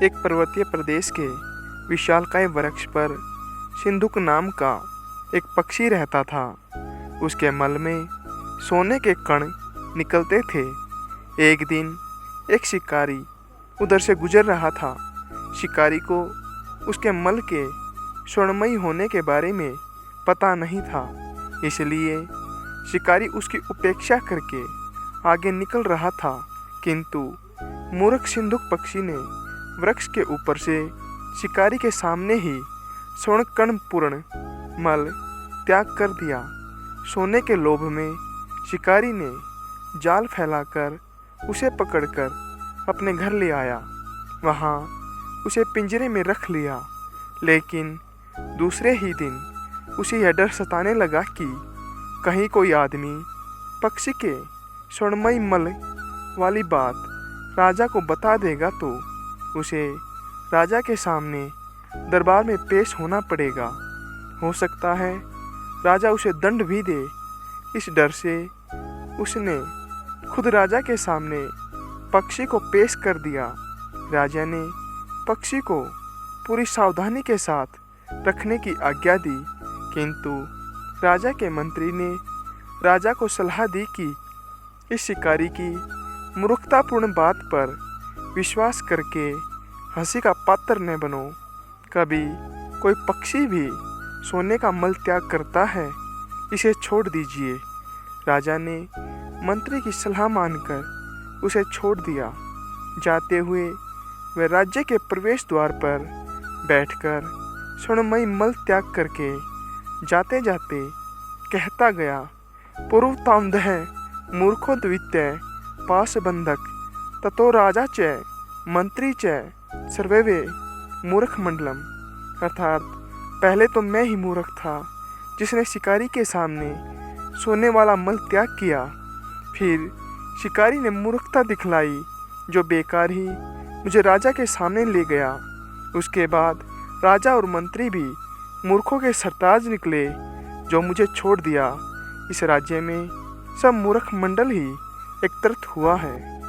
एक पर्वतीय प्रदेश के विशालकाय वृक्ष पर सिंधुक नाम का एक पक्षी रहता था। उसके मल में सोने के कण निकलते थे। एक दिन एक शिकारी उधर से गुजर रहा था। शिकारी को उसके मल के स्वर्णमयी होने के बारे में पता नहीं था, इसलिए शिकारी उसकी उपेक्षा करके आगे निकल रहा था। किंतु मूर्ख सिंधुक पक्षी ने वृक्ष के ऊपर से शिकारी के सामने ही स्वर्ण कण पूर्ण मल त्याग कर दिया। सोने के लोभ में शिकारी ने जाल फैलाकर उसे पकड़कर अपने घर ले आया। वहाँ उसे पिंजरे में रख लिया। लेकिन दूसरे ही दिन उसे यह डर सताने लगा कि कहीं कोई आदमी पक्षी के स्वर्णमयी मल वाली बात राजा को बता देगा तो उसे राजा के सामने दरबार में पेश होना पड़ेगा। हो सकता है राजा उसे दंड भी दे। इस डर से उसने खुद राजा के सामने पक्षी को पेश कर दिया। राजा ने पक्षी को पूरी सावधानी के साथ रखने की आज्ञा दी, किंतु राजा के मंत्री ने राजा को सलाह दी कि इस शिकारी की मूर्खतापूर्ण बात पर विश्वास करके हंसी का पात्र न बनो। कभी कोई पक्षी भी सोने का मल त्याग करता है, इसे छोड़ दीजिए। राजा ने मंत्री की सलाह मानकर उसे छोड़ दिया। जाते हुए वह राज्य के प्रवेश द्वार पर बैठकर स्वर्णमयी मल त्याग करके जाते जाते कहता गया, पूर्वतामदः मूर्खो द्वितीय पाशबंधक ततो राजा च मंत्री च सर्वे मूर्ख मंडलम। अर्थात पहले तो मैं ही मूर्ख था जिसने शिकारी के सामने सोने वाला मल त्याग किया, फिर शिकारी ने मूर्खता दिखलाई जो बेकार ही मुझे राजा के सामने ले गया। उसके बाद राजा और मंत्री भी मूर्खों के सरताज निकले जो मुझे छोड़ दिया। इस राज्य में सब मूर्ख मंडल ही एकत्रित हुआ है।